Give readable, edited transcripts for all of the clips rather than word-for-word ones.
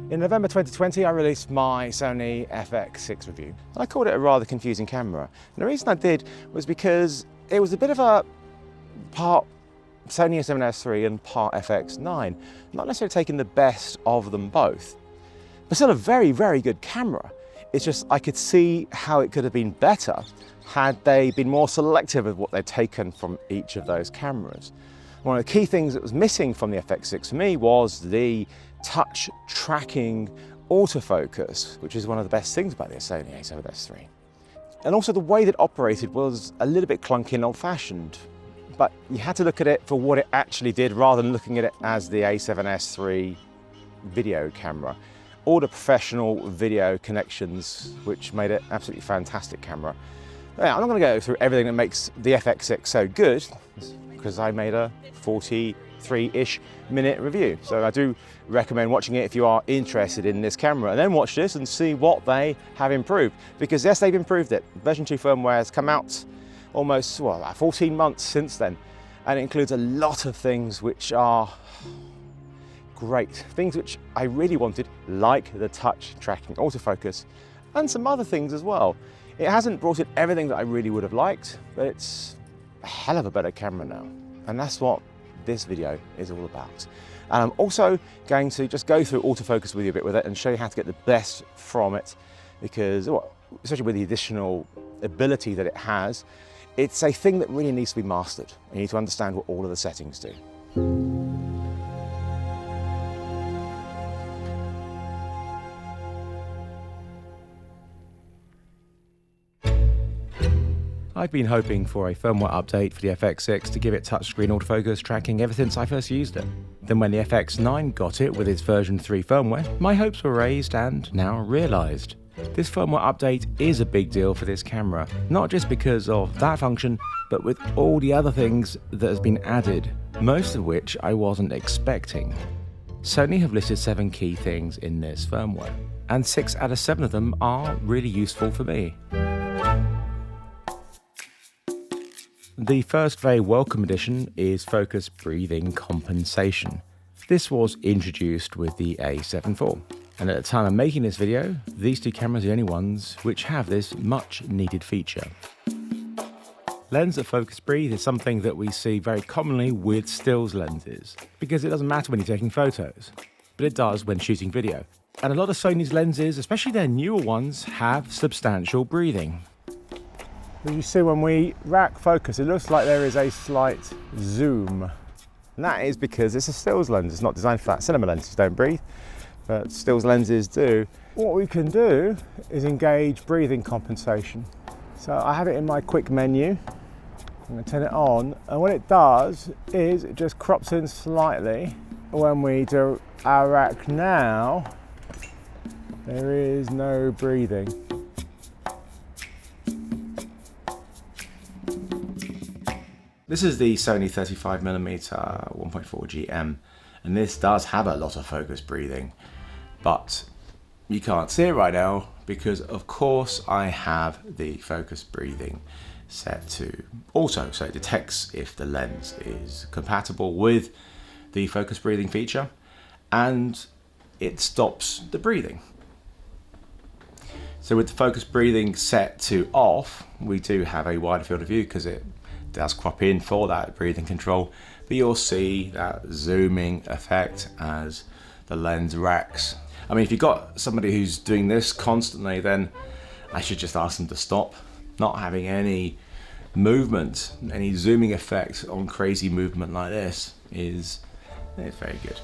In November 2020, I released my Sony FX6 review. I called it a rather confusing camera. And the reason I did was because it was a bit of a part Sony a7S III and part FX9. Not necessarily taking the best of them both, but still a very, very good camera. It's just I could see how it could have been better had they been more selective of what they'd taken from each of those cameras. One of the key things that was missing from the FX6 for me was the touch tracking autofocus, which is one of the best things about the Sony a7S III. And also the way that it operated was a little bit clunky and old-fashioned, but you had to look at it for what it actually did rather than looking at it as the a7S III video camera. All the professional video connections, which made it absolutely fantastic camera. Yeah, I'm not going to go through everything that makes the FX6 so good, because I made a 43-ish minute review. So I do recommend watching it if you are interested in this camera, and then watch this and see what they have improved. Because yes, they've improved it. Version 2 firmware has come out almost, well, 14 months since then, and it includes a lot of things which are great. Things which I really wanted, like the touch tracking autofocus, and some other things as well. It hasn't brought in everything that I really would have liked, but it's a hell of a better camera now. And that's what this video is all about. And I'm also going to just go through autofocus with you a bit with it and show you how to get the best from it, because, well, especially with the additional ability that it has, it's a thing that really needs to be mastered. You need to understand what all of the settings do. I've been hoping for a firmware update for the FX6 to give it touchscreen autofocus tracking ever since I first used it. Then when the FX9 got it with its version 3 firmware, my hopes were raised and now realised. This firmware update is a big deal for this camera, not just because of that function, but with all the other things that has been added, most of which I wasn't expecting. Sony have listed 7 key things in this firmware, and 6 out of 7 of them are really useful for me. The first very welcome addition is focus breathing compensation. This was introduced with the A7 IV, and at the time of making this video, these 2 cameras are the only ones which have this much needed feature. Lens of focus breathe is something that we see very commonly with stills lenses, because it doesn't matter when you're taking photos, but it does when shooting video. And a lot of Sony's lenses, especially their newer ones, have substantial breathing. As you see, when we rack focus, it looks like there is a slight zoom. And that is because it's a stills lens. It's not designed for that. Cinema lenses don't breathe, but stills lenses do. What we can do is engage breathing compensation. So I have it in my quick menu. I'm going to turn it on, and what it does is it just crops in slightly. When we do our rack now, there is no breathing. This is the Sony 35mm 1.4 GM, and this does have a lot of focus breathing, but you can't see it right now because, of course, I have the focus breathing set to auto, so it detects if the lens is compatible with the focus breathing feature, and it stops the breathing. So with the focus breathing set to off, we do have a wider field of view because it does crop in for that breathing control, but you'll see that zooming effect as the lens racks. I mean, if you've got somebody who's doing this constantly, then I should just ask them to stop. Not having any movement, any zooming effect on crazy movement like this is very good.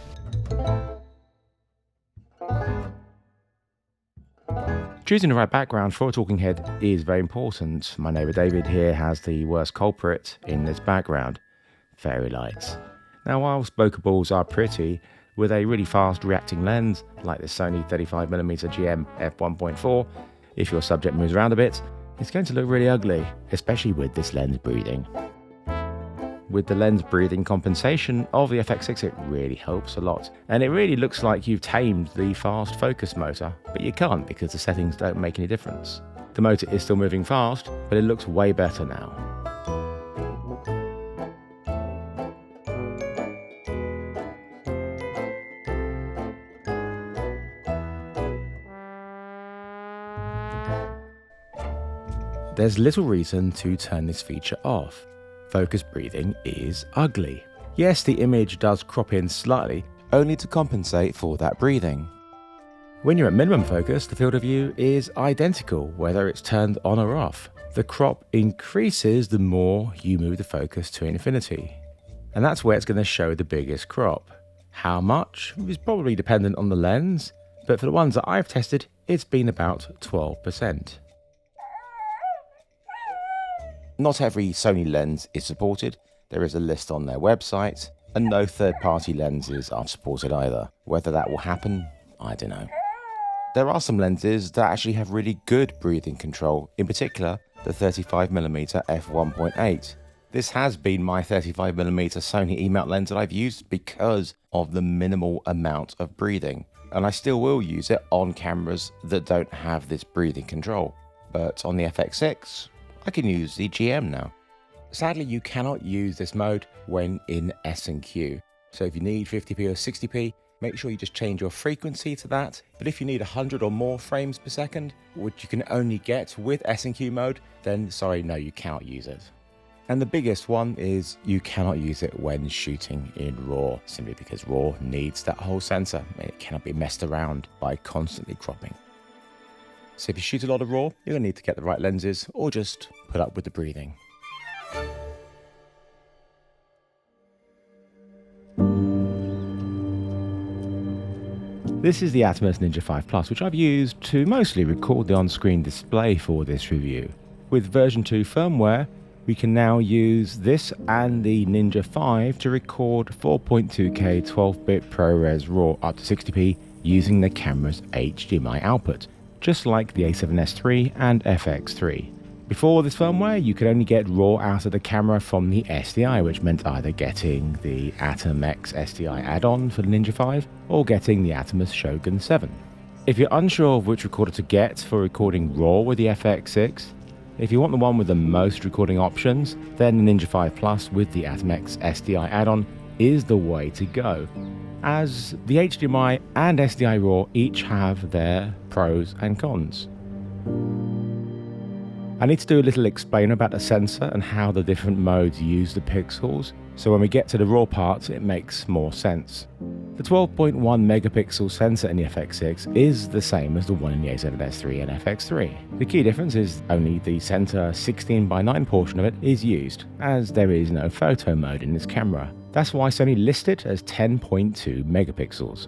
Choosing the right background for a talking head is very important. My neighbour David here has the worst culprit in this background, fairy lights. Now, whilst bokeh balls are pretty, with a really fast reacting lens like the Sony 35mm GM f1.4, if your subject moves around a bit, it's going to look really ugly, especially with this lens breathing. With the lens breathing compensation of the FX6, it really helps a lot. And it really looks like you've tamed the fast focus motor, but you can't because the settings don't make any difference. The motor is still moving fast, but it looks way better now. there's little reason to turn this feature off. Focus breathing is ugly. Yes, the image does crop in slightly, only to compensate for that breathing. When you're at minimum focus, the field of view is identical, whether it's turned on or off. The crop increases the more you move the focus to infinity. And that's where it's going to show the biggest crop. How much is probably dependent on the lens, but for the ones that I've tested, it's been about 12%. Not every Sony lens is supported. There is a list on their website, and no third-party lenses are supported either. Whether that will happen, I don't know. There are some lenses that actually have really good breathing control, in particular the 35mm f1.8. This has been my 35mm Sony E-mount lens that I've used because of the minimal amount of breathing, and I still will use it on cameras that don't have this breathing control. But on the FX6, I can use the GM now. Sadly, you cannot use this mode when in S&Q. So if you need 50p or 60p, make sure you just change your frequency to that. But if you need 100 or more frames per second, which you can only get with S&Q mode, then sorry, no, you cannot use it. And the biggest one is you cannot use it when shooting in RAW, simply because RAW needs that whole sensor. It cannot be messed around by constantly cropping. So if you shoot a lot of RAW, you're going to need to get the right lenses or just put up with the breathing. This is the Atomos Ninja 5 Plus, which I've used to mostly record the on-screen display for this review. With version 2 firmware, we can now use this and the Ninja 5 to record 4.2K 12-bit ProRes RAW up to 60p using the camera's HDMI output, just like the A7S III and FX3. Before this firmware, you could only get RAW out of the camera from the SDI, which meant either getting the Atom X SDI add-on for the Ninja 5 or getting the Atomos Shogun 7. If you're unsure of which recorder to get for recording RAW with the FX6, if you want the one with the most recording options, then the Ninja 5 Plus with the Atom X SDI add-on is the way to go, as the HDMI and SDI RAW each have their pros and cons. I need to do a little explainer about the sensor and how the different modes use the pixels, so when we get to the RAW parts it makes more sense. The 12.1 megapixel sensor in the FX6 is the same as the one in the A7S III and FX3. The key difference is only the center 16:9 portion of it is used, as there is no photo mode in this camera. That's why Sony lists it as 10.2 megapixels.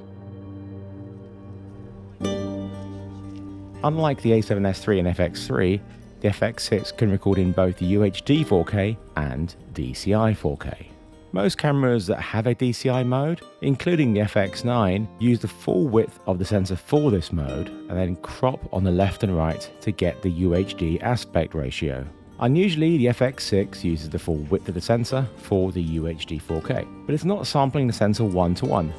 Unlike the A7S III and FX3, the FX6 can record in both UHD 4K and DCI 4K. Most cameras that have a DCI mode, including the FX9, use the full width of the sensor for this mode and then crop on the left and right to get the UHD aspect ratio. Unusually, the FX6 uses the full width of the sensor for the UHD 4K, but it's not sampling the sensor one-to-one,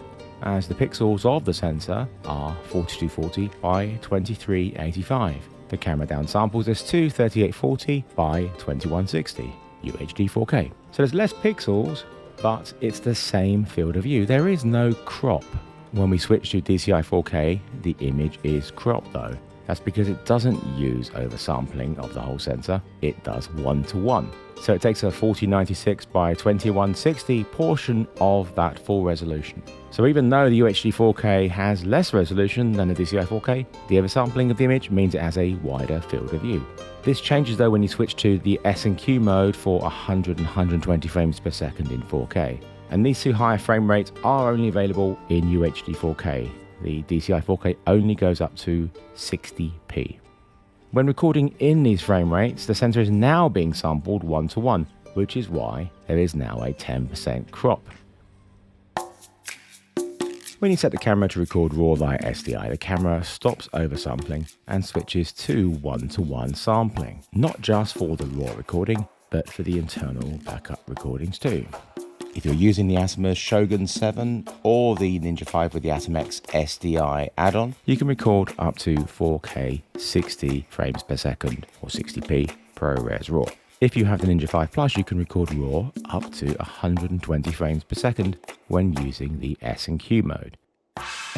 as the pixels of the sensor are 4240 by 2385. The camera downsamples this to 3840 by 2160 UHD 4K. So there's less pixels, but it's the same field of view. There is no crop. When we switch to DCI 4K, the image is cropped though. That's because it doesn't use oversampling of the whole sensor, it does one-to-one. So it takes a 4096 by 2160 portion of that full resolution. So even though the UHD 4K has less resolution than the DCI 4K, the oversampling of the image means it has a wider field of view. This changes though when you switch to the S&Q mode for 100 and 120 frames per second in 4K. And these two higher frame rates are only available in UHD 4K. The DCI 4K only goes up to 60p. When recording in these frame rates, the sensor is now being sampled one-to-one, which is why there is now a 10% crop. When you set the camera to record RAW via SDI, the camera stops oversampling and switches to one-to-one sampling, not just for the RAW recording, but for the internal backup recordings too. If you're using the Atomos Shogun 7 or the Ninja 5 with the Atom X SDI add-on, you can record up to 4K 60 frames per second or 60p ProRes RAW. If you have the Ninja 5 Plus, you can record RAW up to 120 frames per second when using the S&Q mode.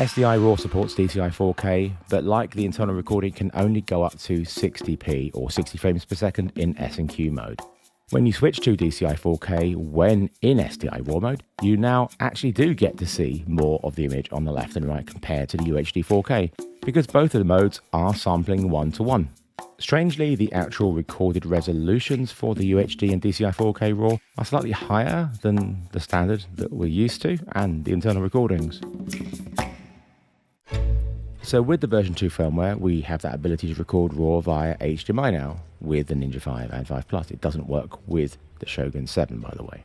SDI RAW supports DCI 4K, but like the internal recording, can only go up to 60p or 60 frames per second in S&Q mode. When you switch to DCI 4K when in SDI RAW mode, you now actually do get to see more of the image on the left and right compared to the UHD 4K, because both of the modes are sampling 1:1. Strangely, the actual recorded resolutions for the UHD and DCI 4K RAW are slightly higher than the standard that we're used to and the internal recordings. So with the version 2 firmware, we have that ability to record RAW via HDMI now with the Ninja 5 and 5 Plus. It doesn't work with the Shogun 7, by the way.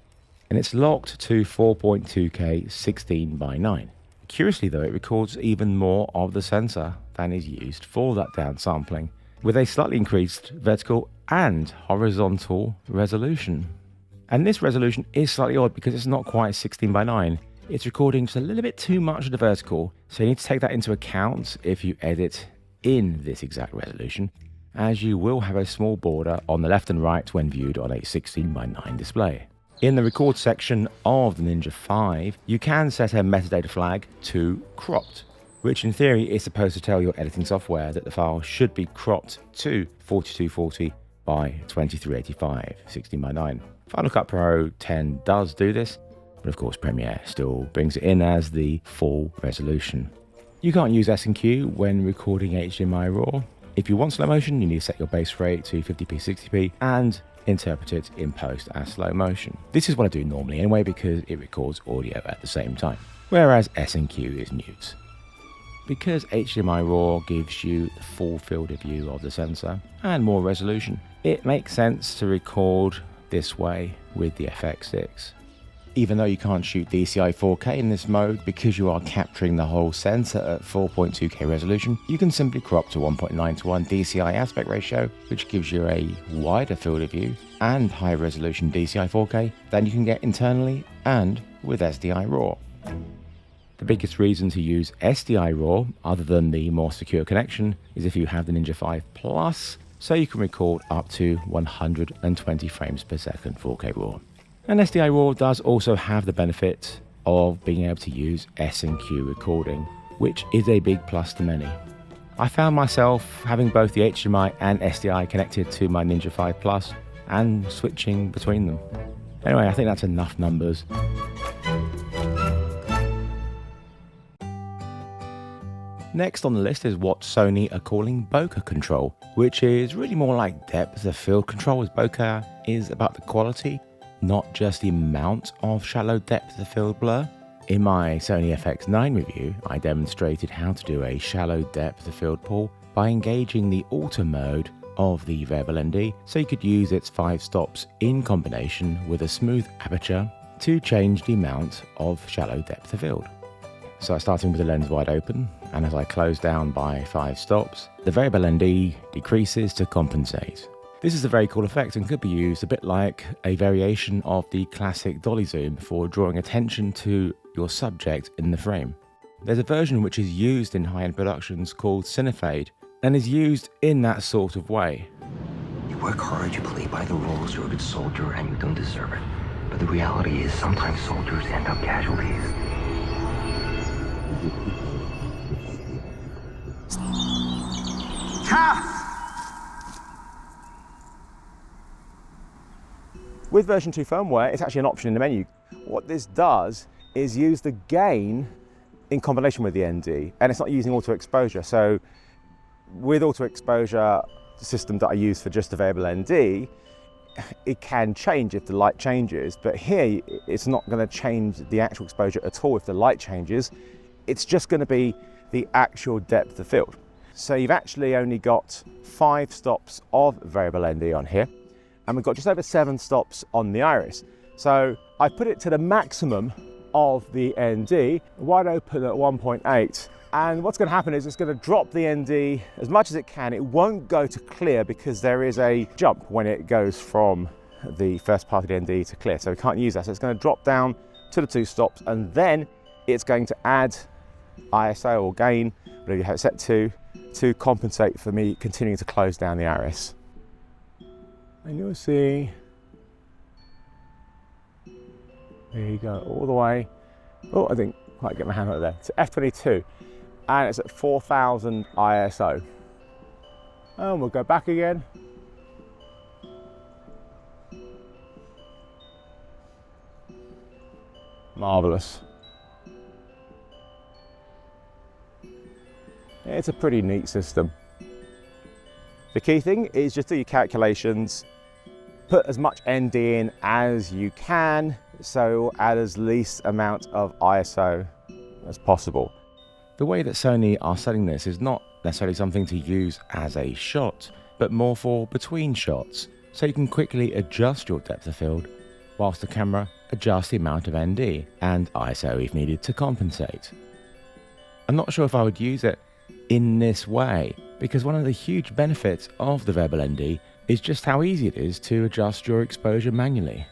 And it's locked to 4.2K 16:9. Curiously though, it records even more of the sensor than is used for that downsampling, with a slightly increased vertical and horizontal resolution. And this resolution is slightly odd because it's not quite 16:9. It's recording just a little bit too much of the vertical, so you need to take that into account if you edit in this exact resolution, as you will have a small border on the left and right when viewed on a 16:9 display. In the record section of the Ninja 5, you can set a metadata flag to cropped, which in theory is supposed to tell your editing software that the file should be cropped to 4240 by 2385, 16:9. Final Cut Pro 10 does do this, but of course Premiere still brings it in as the full resolution. You can't use S&Q when recording HDMI RAW. If you want slow motion, you need to set your base rate to 50p 60p and interpret it in post as slow motion. This is what I do normally anyway because it records audio at the same time, whereas S&Q is mute. Because HDMI RAW gives you the full field of view of the sensor and more resolution, it makes sense to record this way with the FX6. Even though you can't shoot DCI 4K in this mode because you are capturing the whole sensor at 4.2K resolution, you can simply crop to 1.9:1 DCI aspect ratio, which gives you a wider field of view and high resolution DCI 4K than you can get internally and with SDI RAW. The biggest reason to use SDI RAW, other than the more secure connection, is if you have the Ninja 5 Plus, so you can record up to 120 frames per second 4K RAW. And SDI RAW does also have the benefit of being able to use S&Q recording, which is a big plus to many. I found myself having both the HDMI and SDI connected to my Ninja 5 Plus and switching between them. Anyway, I think that's enough numbers. Next on the list is what Sony are calling bokeh control, which is really more like depth of field control, as bokeh is about the quality, not just the amount of shallow depth of field blur. In my Sony FX9 review, I demonstrated how to do a shallow depth of field pull by engaging the auto mode of the variable ND, so you could use its 5 stops in combination with a smooth aperture to change the amount of shallow depth of field. So starting with the lens wide open, and as I close down by 5 stops, the variable ND decreases to compensate. This is a very cool effect and could be used a bit like a variation of the classic dolly zoom for drawing attention to your subject in the frame. There's a version which is used in high-end productions called Cinefade and is used in that sort of way. You work hard, you play by the rules, you're a good soldier and you don't deserve it. But the reality is sometimes soldiers end up casualties. With version 2 firmware, it's actually an option in the menu. What this does is use the gain in combination with the ND, and it's not using auto exposure. So with auto exposure, the system that I use for just the variable ND, it can change if the light changes, but here it's not going to change the actual exposure at all if the light changes. It's just going to be the actual depth of field. So you've actually only got 5 stops of variable ND on here, and we've got just over 7 stops on the iris. So I put it to the maximum of the ND, wide open at 1.8. And what's going to happen is it's going to drop the ND as much as it can. It won't go to clear because there is a jump when it goes from the first part of the ND to clear. So we can't use that. So it's going to drop down to the 2 stops, and then it's going to add ISO or gain, whatever you have it set to compensate for me continuing to close down the iris. And you'll see, there you go, all the way. Oh, I think Might get my hand out there. It's f22 and it's at 4000 ISO. And we'll go back again. Marvelous. It's a pretty neat system. The key thing is just do your calculations, put as much ND in as you can, so add as least amount of ISO as possible. The way that Sony are selling this is not necessarily something to use as a shot, but more for between shots, so you can quickly adjust your depth of field whilst the camera adjusts the amount of ND and ISO if needed to compensate. I'm not sure if I would use it in this way, because one of the huge benefits of the variable ND is just how easy it is to adjust your exposure manually.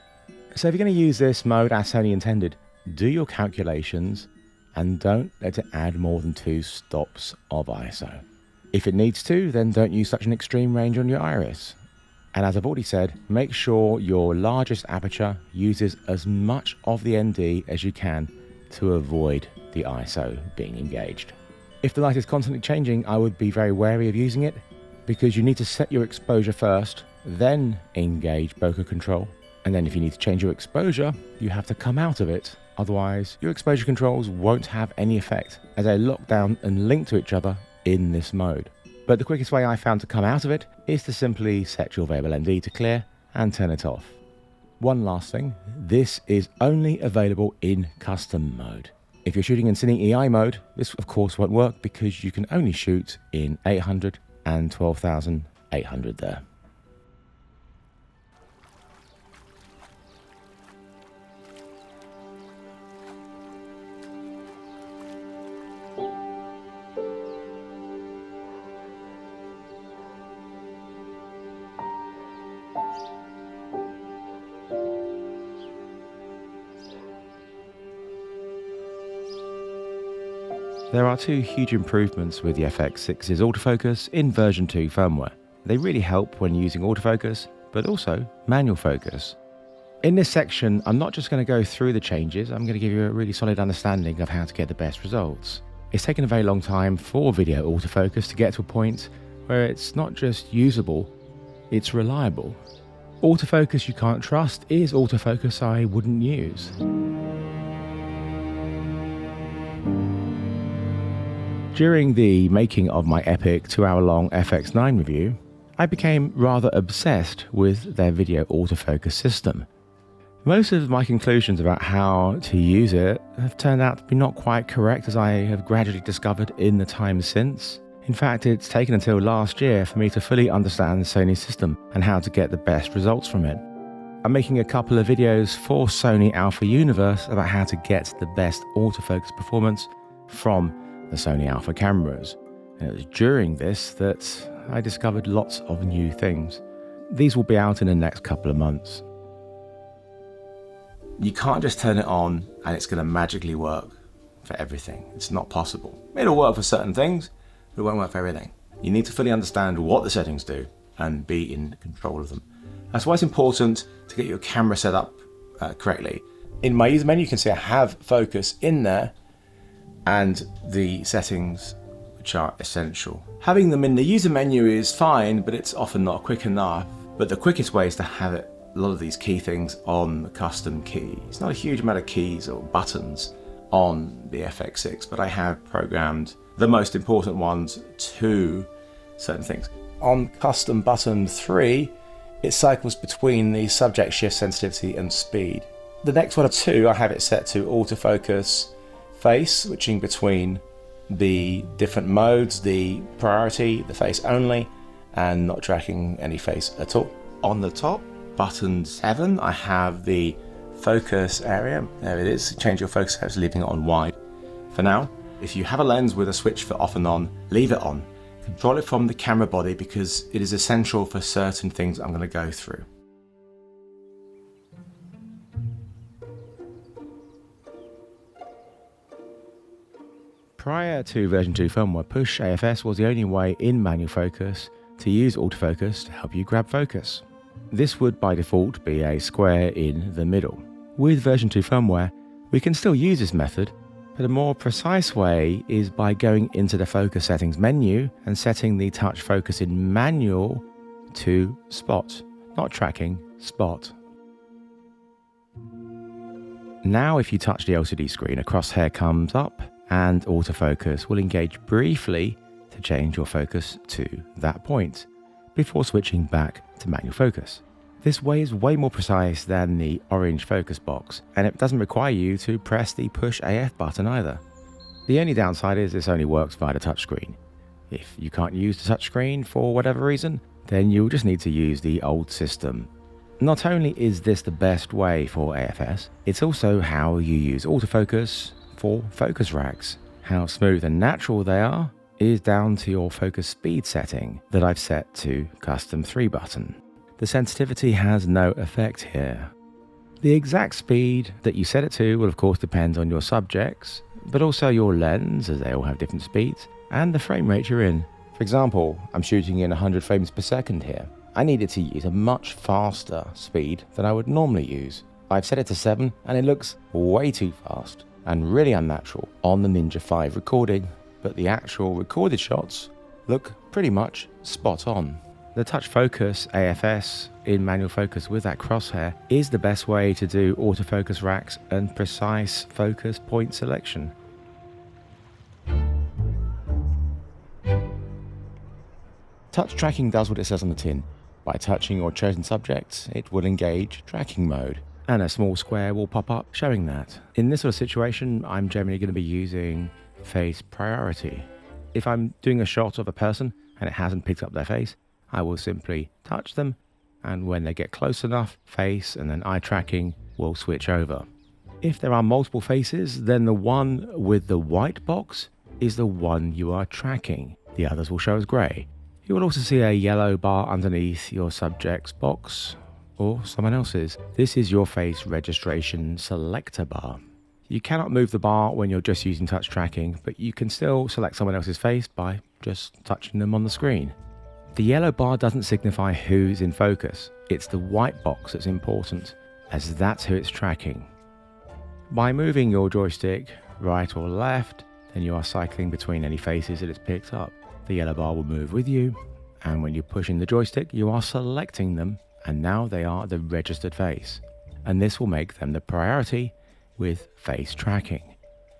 So if you're going to use this mode as Sony intended, do your calculations and don't let it add more than 2 stops of ISO. If it needs to, then don't use such an extreme range on your iris. And as I've already said, make sure your largest aperture uses as much of the ND as you can to avoid the ISO being engaged. If the light is constantly changing, I would be very wary of using it, because you need to set your exposure first, then engage bokeh control. And then if you need to change your exposure, you have to come out of it. Otherwise, your exposure controls won't have any effect, as they lock down and link to each other in this mode. But the quickest way I found to come out of it is to simply set your variable ND to clear and turn it off. One last thing, this is only available in custom mode. If you're shooting in Cine EI mode, this of course won't work because you can only shoot in 800 and 12,800 there. There are 2 huge improvements with the FX6's autofocus in version 2 firmware. They really help when using autofocus, but also manual focus. In this section, I'm not just going to go through the changes, I'm going to give you a really solid understanding of how to get the best results. It's taken a very long time for video autofocus to get to a point where it's not just usable, it's reliable. Autofocus you can't trust is autofocus I wouldn't use. During the making of my epic 2-hour-long FX9 review, I became rather obsessed with their video autofocus system. Most of my conclusions about how to use it have turned out to be not quite correct, as I have gradually discovered in the time since. In fact, it's taken until last year for me to fully understand the Sony system and how to get the best results from it. I'm making a couple of videos for Sony Alpha Universe about how to get the best autofocus performance from the Sony Alpha cameras. And it was during this that I discovered lots of new things. These will be out in the next couple of months. You can't just turn it on and it's going to magically work for everything. It's not possible. It'll work for certain things, but it won't work for everything. You need to fully understand what the settings do and be in control of them. That's why it's important to get your camera set up correctly. In my user menu, you can see I have focus in there and the settings which are essential. Having them in the user menu is fine, but it's often not quick enough. But the quickest way is to have a lot of these key things on the custom keys. Not a huge amount of keys or buttons on the FX6, but I have programmed the most important ones to certain things. On custom button 3, it cycles between the subject shift sensitivity and speed. The next one of 2, I have it set to autofocus face, switching between the different modes, the priority, the face only, and not tracking any face at all. On the top, button 7, I have the focus area. There it is. Change your focus area, leaving it on wide. For now, if you have a lens with a switch for off and on, leave it on. Control it from the camera body because it is essential for certain things I'm going to go through. Prior to version 2 firmware, push AFS was the only way in manual focus to use autofocus to help you grab focus. This would by default be a square in the middle. With version 2 firmware, we can still use this method, But a more precise way is by going into the focus settings menu and setting the touch focus in manual to spot, not tracking, spot. Now if you touch the LCD screen, a crosshair comes up and autofocus will engage briefly to change your focus to that point before switching back to manual focus. This way is way more precise than the orange focus box, and it doesn't require you to press the push AF button either. The only downside is this only works via the touchscreen. If you can't use the touchscreen for whatever reason, then you'll just need to use the old system. Not only is this the best way for AFS, it's also how you use autofocus for focus racks. How smooth and natural they are is down to your focus speed setting that I've set to custom 3 button. The sensitivity has no effect here. The exact speed that you set it to will of course depend on your subjects, but also your lens, as they all have different speeds, and the frame rate you're in. For example, I'm shooting in 100 frames per second here. I needed to use a much faster speed than I would normally use. I've set it to 7 and it looks way too fast and really unnatural on the Ninja 5 recording, but the actual recorded shots look pretty much spot on. The touch focus AFS in manual focus with that crosshair is the best way to do autofocus racks and precise focus point selection. Touch tracking does what it says on the tin. By touching your chosen subject, it will engage tracking mode, and a small square will pop up showing that. In this sort of situation, I'm generally going to be using face priority. If I'm doing a shot of a person and it hasn't picked up their face, I will simply touch them, and when they get close enough, face and then eye tracking will switch over. If there are multiple faces, then the one with the white box is the one you are tracking. The others will show as grey. You will also see a yellow bar underneath your subject's box or someone else's. This is your face registration selector bar. You cannot move the bar when you're just using touch tracking, but you can still select someone else's face by just touching them on the screen. The yellow bar doesn't signify who's in focus. It's the white box that's important, as that's who it's tracking. By moving your joystick right or left, then you are cycling between any faces that it's picked up. The yellow bar will move with you, and when you're pushing the joystick, you are selecting them, and now they are the registered face. And this will make them the priority with face tracking.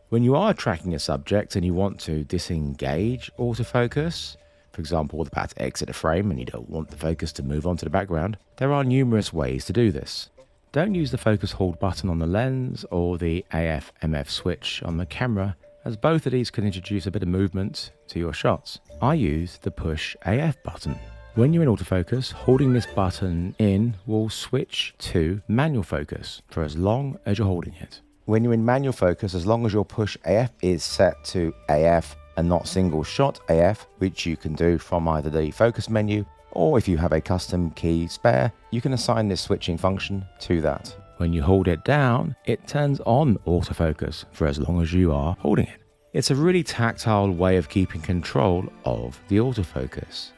When you are tracking a subject and you want to disengage autofocus, for example, we're about to exit a frame and you don't want the focus to move on to the background, there are numerous ways to do this. Don't use the focus hold button on the lens or the AF/MF switch on the camera, as both of these can introduce a bit of movement to your shots. I use the push AF button. When you're in autofocus, holding this button in will switch to manual focus for as long as you're holding it. When you're in manual focus, as long as your push AF is set to AF and not single shot AF, which you can do from either the focus menu, or if you have a custom key spare, you can assign this switching function to that. When you hold it down, it turns on autofocus for as long as you are holding it. It's a really tactile way of keeping control of the autofocus.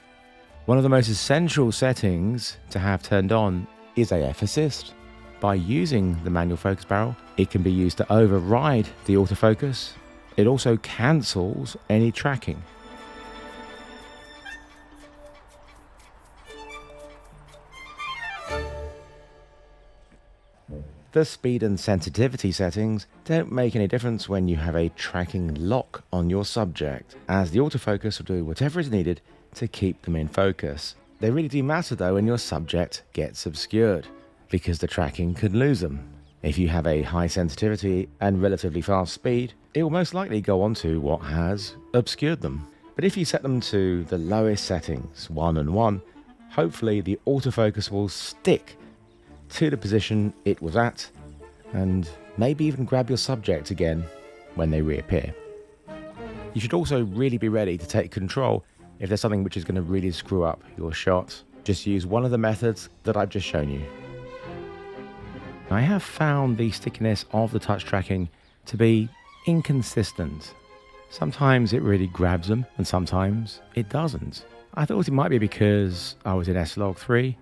One of the most essential settings to have turned on is AF assist. By using the manual focus barrel, it can be used to override the autofocus. It also cancels any tracking. The speed and sensitivity settings don't make any difference when you have a tracking lock on your subject, as the autofocus will do whatever is needed to keep them in focus. They really do matter though when your subject gets obscured, because the tracking could lose them. If you have a high sensitivity and relatively fast speed, it will most likely go on to what has obscured them. But if you set them to the lowest settings, 1 and 1, hopefully the autofocus will stick to the position it was at, and maybe even grab your subject again when they reappear. You should also really be ready to take control if there's something which is going to really screw up your shot. Just use one of the methods that I've just shown you. I have found the stickiness of the touch tracking to be inconsistent. Sometimes it really grabs them and sometimes it doesn't. I thought it might be because I was in S-Log3.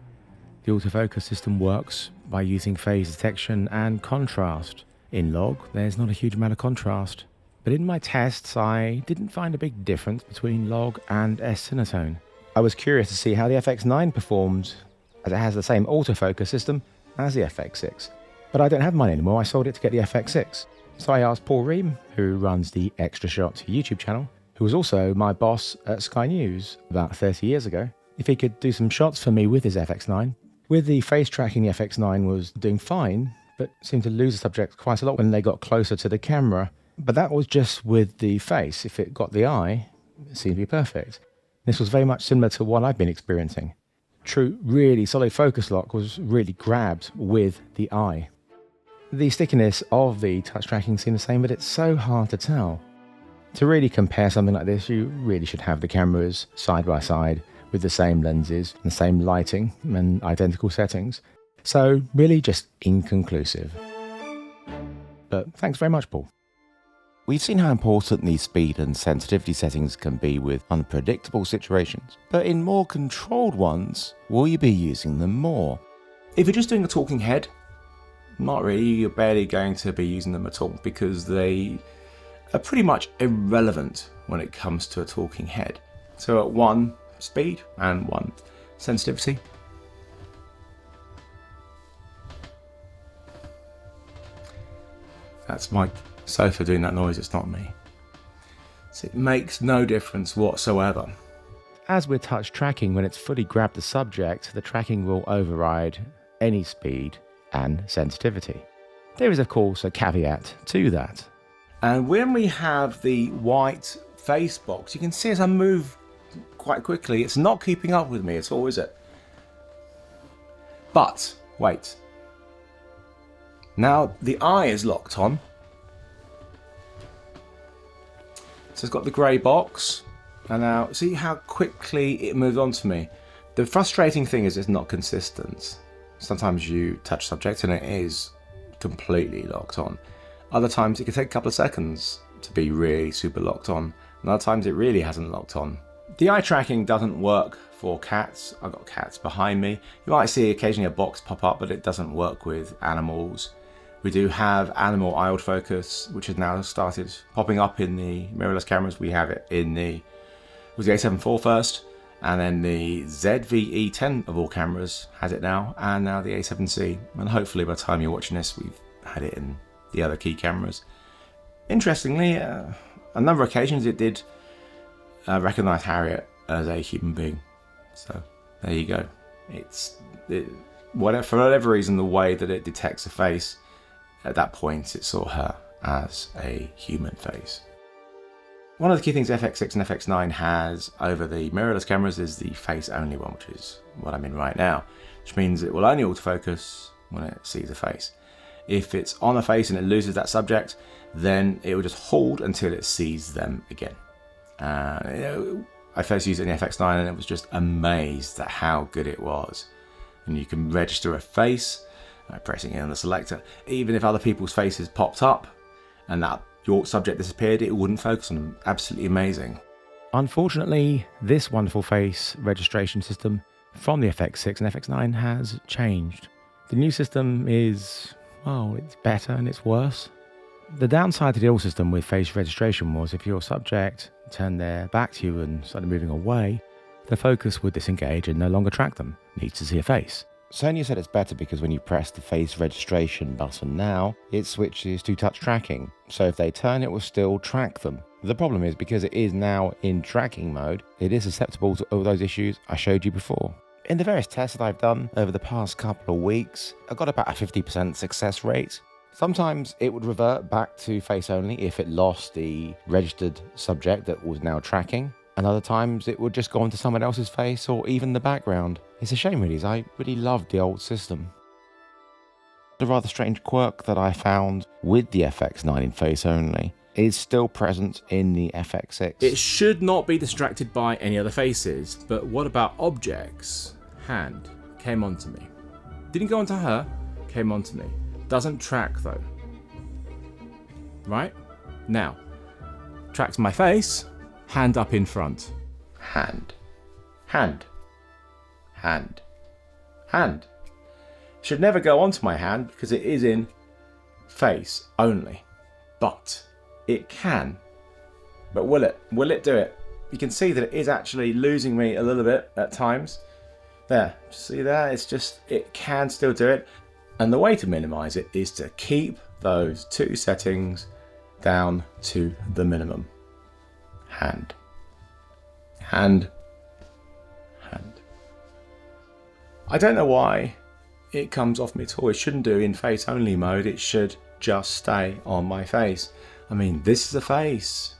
The autofocus system works by using phase detection and contrast. In log, there's not a huge amount of contrast. But in my tests, I didn't find a big difference between log and S-Cinetone. I was curious to see how the FX9 performed, as it has the same autofocus system as the FX6. But I don't have mine anymore, I sold it to get the FX6. So I asked Paul Ream, who runs the Extra Shot YouTube channel, who was also my boss at Sky News about 30 years ago, if he could do some shots for me with his FX9. With the face tracking, the FX9 was doing fine, but seemed to lose the subject quite a lot when they got closer to the camera. But that was just with the face. If it got the eye, it seemed to be perfect. This was very much similar to what I've been experiencing. True, really solid focus lock was really grabbed with the eye. The stickiness of the touch tracking seemed the same, but it's so hard to tell. To really compare something like this, you really should have the cameras side by side with the same lenses, the same lighting and identical settings. So really just inconclusive. But thanks very much, Paul. We've seen how important the speed and sensitivity settings can be with unpredictable situations, but in more controlled ones, will you be using them more? If you're just doing a talking head, not really, you're barely going to be using them at all because they are pretty much irrelevant when it comes to a talking head. So at 1 speed and 1 sensitivity. That's my sofa doing that noise, it's not me. So it makes no difference whatsoever. As with touch tracking, when it's fully grabbed the subject, the tracking will override any speed and sensitivity. There is of course a caveat to that. And when we have the white face box, you can see as I move quite quickly, it's not keeping up with me at all, is it? But, wait. Now the eye is locked on. So it's got the grey box, and now see how quickly it moved on to me. The frustrating thing is it's not consistent. Sometimes you touch subject and it is completely locked on. Other times it can take a couple of seconds to be really super locked on, and other times it really hasn't locked on. The eye tracking doesn't work for cats. I've got cats behind me. You might see occasionally a box pop up, but it doesn't work with animals. We do have animal eye autofocus, which has now started popping up in the mirrorless cameras. We have it in the A7 IV first, and then the ZV-E10 of all cameras has it now, and now the A7C. And hopefully by the time you're watching this, we've had it in the other key cameras. Interestingly, a number of occasions it did recognize Harriet as a human being. So there you go. For whatever reason, the way that it detects a face, at that point it saw her as a human face. One of the key things FX6 and FX9 has over the mirrorless cameras is the face only one, which is what I'm in right now, which means it will only autofocus when it sees a face. If it's on a face and it loses that subject, then it will just hold until it sees them again. I first used it in the FX9 and I was just amazed at how good it was. And you can register a face by pressing in on the selector. Even if other people's faces popped up and that your subject disappeared, it wouldn't focus on them. Absolutely amazing. Unfortunately, this wonderful face registration system from the FX6 and FX9 has changed. The new system is, well, it's better and it's worse. The downside to the old system with face registration was if your subject turned their back to you and started moving away, the focus would disengage and no longer track them. Needs to see a face. Sony said it's better because when you press the face registration button now, it switches to touch tracking. So if they turn, it will still track them. The problem is because it is now in tracking mode, it is susceptible to all those issues I showed you before. In the various tests that I've done over the past couple of weeks, I got about a 50% success rate. Sometimes it would revert back to face only if it lost the registered subject that was now tracking. And other times it would just go onto someone else's face or even the background. It's a shame really, as I really loved the old system. The rather strange quirk that I found with the FX9 in face only is still present in the FX6. It should not be distracted by any other faces, but what about objects? Hand came onto me. Didn't go onto her, came onto me. Doesn't track though. Right? Now, tracks my face, hand up in front. Hand. Hand. Hand. Hand. Should never go onto my hand because it is in face only. But it can. But will it? Will it do it? You can see that it is actually losing me a little bit at times. There, see there? It's just, it can still do it. And the way to minimize it is to keep those two settings down to the minimum. Hand. Hand. Hand. I don't know why it comes off me at all. It shouldn't do in face only mode. It should just stay on my face. I mean, this is a face.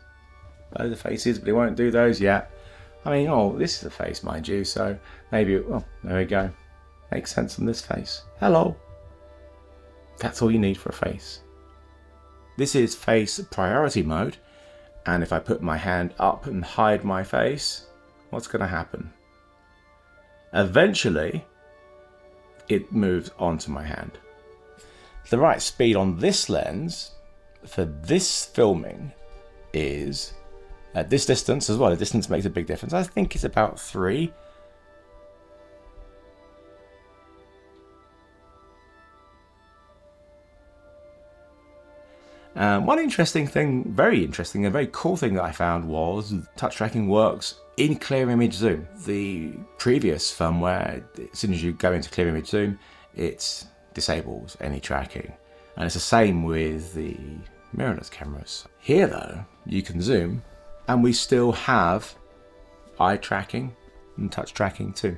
Those are faces, but it won't do those yet. I mean, oh, this is a face, mind you, so maybe, oh, there we go. Makes sense on this face. Hello. That's all you need for a face. This is face priority mode, and if I put my hand up and hide my face, what's going to happen? Eventually, it moves onto my hand. The right speed on this lens for this filming is, at this distance as well, the distance makes a big difference. I think it's about 3. One interesting thing, very interesting, a very cool thing that I found was touch tracking works in clear image zoom. The previous firmware, as soon as you go into clear image zoom, it disables any tracking. And it's the same with the mirrorless cameras. Here though, you can zoom and we still have eye tracking and touch tracking too.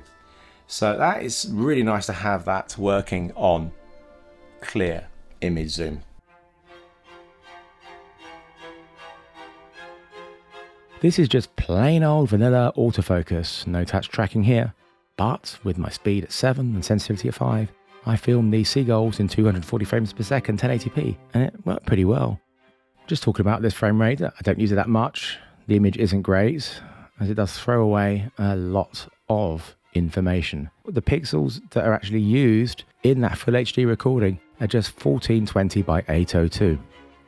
So that is really nice to have that working on clear image zoom. This is just plain old vanilla autofocus, no touch tracking here, but with my speed at 7 and sensitivity at 5, I filmed these seagulls in 240 frames per second 1080p, and it worked pretty well. Just talking about this frame rate, I don't use it that much. The image isn't great, as it does throw away a lot of information. The pixels that are actually used in that full HD recording are just 1420 by 802.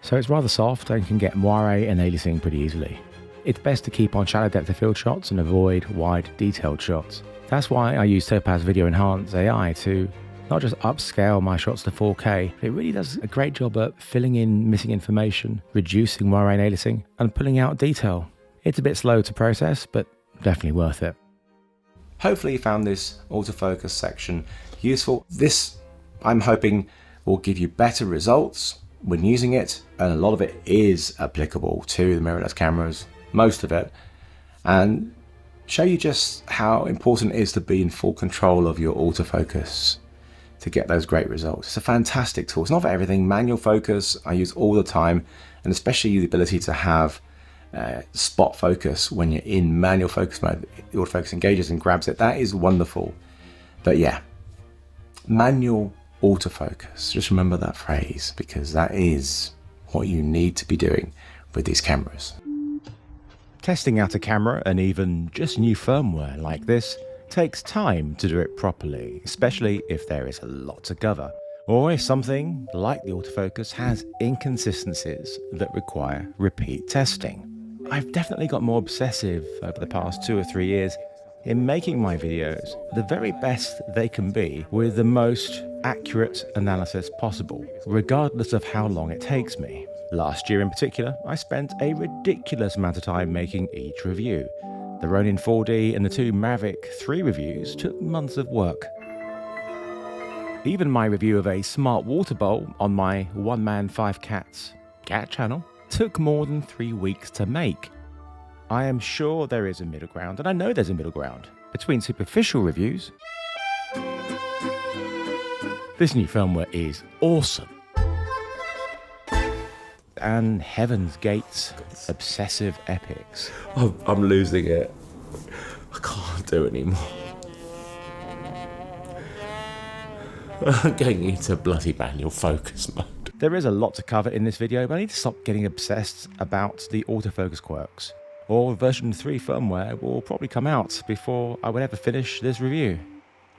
So it's rather soft and can get moire and aliasing pretty easily. It's best to keep on shallow depth of field shots and avoid wide detailed shots. That's why I use Topaz Video Enhance AI to not just upscale my shots to 4K, but it really does a great job at filling in missing information, reducing moire and aliasing, and pulling out detail. It's a bit slow to process, but definitely worth it. Hopefully you found this autofocus section useful. This, I'm hoping, will give you better results when using it, and a lot of it is applicable to the mirrorless cameras, most of it, and show you just how important it is to be in full control of your autofocus to get those great results. It's a fantastic tool. It's not for everything. Manual focus I use all the time, and especially the ability to have spot focus when you're in manual focus mode. The autofocus engages and grabs it. That is wonderful. But yeah, manual autofocus. Just remember that phrase, because that is what you need to be doing with these cameras. Testing out a camera and even just new firmware like this takes time to do it properly, especially if there is a lot to cover, or if something like the autofocus has inconsistencies that require repeat testing. I've definitely got more obsessive over the past 2 or 3 years in making my videos the very best they can be with the most accurate analysis possible, regardless of how long it takes me. Last year in particular, I spent a ridiculous amount of time making each review. The Ronin 4D and the 2 Mavic 3 reviews took months of work. Even my review of a smart water bowl on my One Man 5 Cats cat channel took more than 3 weeks to make. I am sure there is a middle ground, and I know there's a middle ground, between superficial reviews. This new firmware is awesome. And Heaven's Gate's obsessive epics. I'm losing it. I can't do it anymore. I'm going into bloody manual focus mode. There is a lot to cover in this video, but I need to stop getting obsessed about the autofocus quirks, or version 3 firmware will probably come out before I would ever finish this review.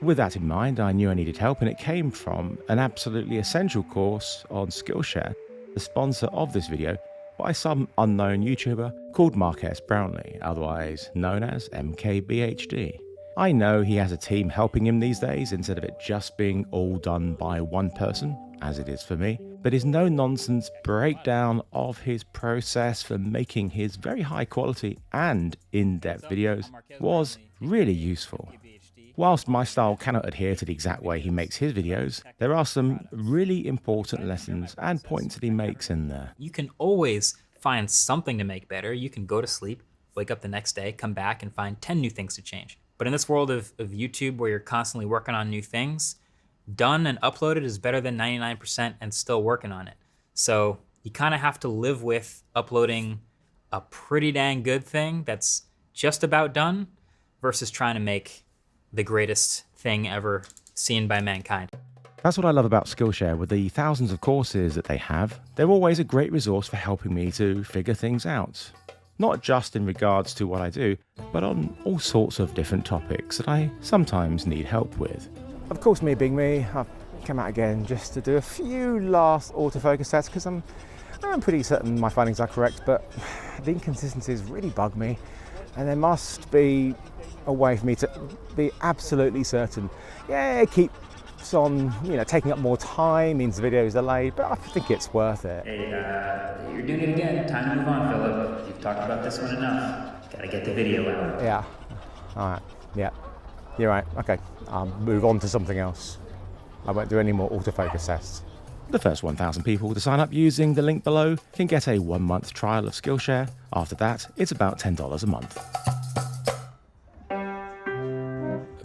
With that in mind, I knew I needed help, and it came from an absolutely essential course on Skillshare, the sponsor of this video, by some unknown YouTuber called Marques Brownlee, otherwise known as MKBHD. I know he has a team helping him these days instead of it just being all done by one person, as it is for me, but his no-nonsense breakdown of his process for making his very high quality and in-depth videos was really useful. Whilst my style cannot adhere to the exact way he makes his videos, there are some really important lessons and points that he makes in there. You can always find something to make better. You can go to sleep, wake up the next day, come back and find 10 new things to change. But in this world of YouTube where you're constantly working on new things, done and uploaded is better than 99% and still working on it. So you kind of have to live with uploading a pretty dang good thing that's just about done versus trying to make the greatest thing ever seen by mankind. That's what I love about Skillshare. With the thousands of courses that they have, they're always a great resource for helping me to figure things out. Not just in regards to what I do, but on all sorts of different topics that I sometimes need help with. Of course, me being me, I've come out again just to do a few last autofocus tests because I'm pretty certain my findings are correct, but the inconsistencies really bug me, and there must be a way for me to be absolutely certain. Yeah, it keeps on, taking up more time, means the video is delayed, but I think it's worth it. Hey, you're doing it again. Time to move on, Philip. You've talked about this one enough. Gotta get the video out. Yeah, all right, yeah, you're right, okay. I'll move on to something else. I won't do any more autofocus tests. The first 1,000 people to sign up using the link below can get a 1-month trial of Skillshare. After that, it's about $10 a month.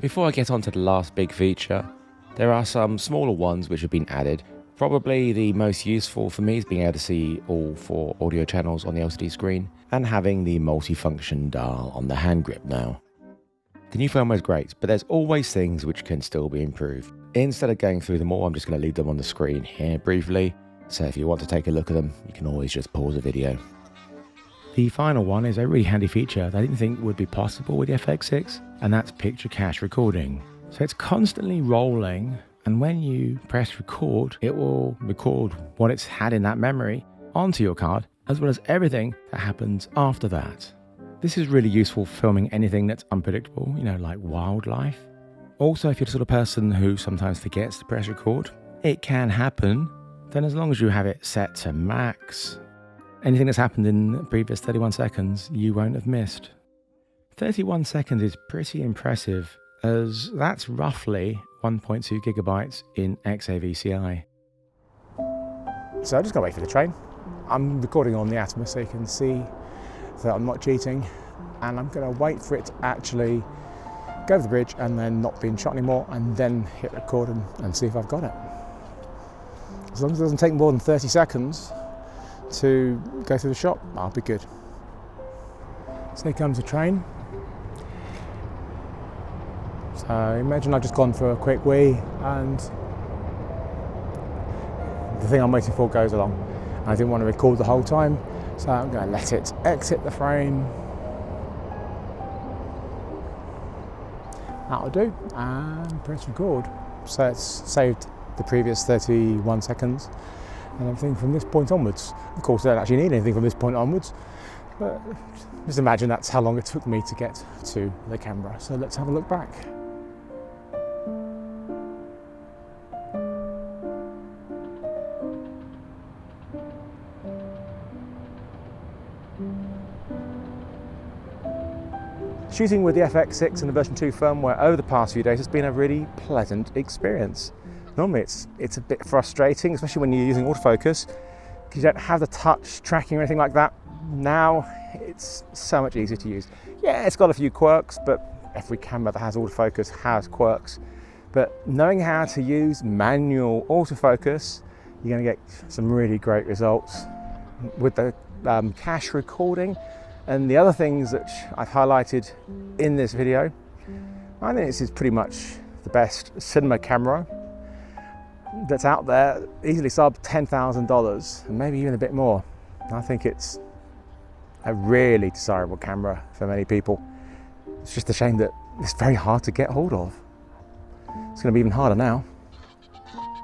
Before I get on to the last big feature, there are some smaller ones which have been added. Probably the most useful for me is being able to see all 4 audio channels on the LCD screen and having the multi-function dial on the hand grip now. The new firmware is great, but there's always things which can still be improved. Instead of going through them all, I'm just going to leave them on the screen here briefly, so if you want to take a look at them, you can always just pause the video. The final one is a really handy feature that I didn't think would be possible with the FX6, and that's picture cache recording. So it's constantly rolling, and when you press record, it will record what it's had in that memory onto your card, as well as everything that happens after that. This is really useful for filming anything that's unpredictable, like wildlife. Also, if you're the sort of person who sometimes forgets to press record, it can happen. Then as long as you have it set to max, anything that's happened in the previous 31 seconds, you won't have missed. 31 seconds is pretty impressive, as that's roughly 1.2 gigabytes in XAVCI. So I just gotta wait for the train. I'm recording on the Atmos so you can see that I'm not cheating, and I'm gonna wait for it to actually go over the bridge and then not being shot anymore, and then hit record and see if I've got it. As long as it doesn't take more than 30 seconds to go through the shot, I'll be good. So here comes the train. So imagine I've just gone for a quick wee and the thing I'm waiting for goes along. I didn't want to record the whole time, so I'm going to let it exit the frame. That'll do, and press record. So it's saved the previous 31 seconds and everything from this point onwards. Of course, I don't actually need anything from this point onwards, but just imagine that's how long it took me to get to the camera. So let's have a look back. Shooting with the FX6 and the version 2 firmware over the past few days has been a really pleasant experience. Normally it's a bit frustrating, especially when you're using autofocus, because you don't have the touch tracking or anything like that. Now it's so much easier to use. Yeah, it's got a few quirks, but every camera that has autofocus has quirks. But knowing how to use manual autofocus, you're going to get some really great results with the cache recording. And the other things that I've highlighted in this video, I think this is pretty much the best cinema camera that's out there, easily sub $10,000 and maybe even a bit more. I think it's a really desirable camera for many people. It's just a shame that it's very hard to get hold of. It's going to be even harder now.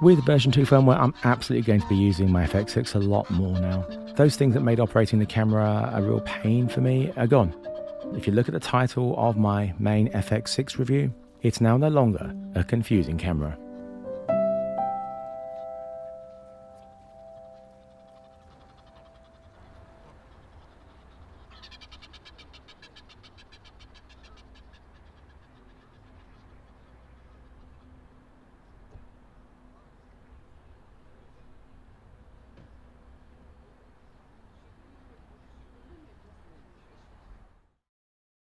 With version 2 firmware, I'm absolutely going to be using my FX6 a lot more now. Those things that made operating the camera a real pain for me are gone. If you look at the title of my main FX6 review, it's now no longer a confusing camera.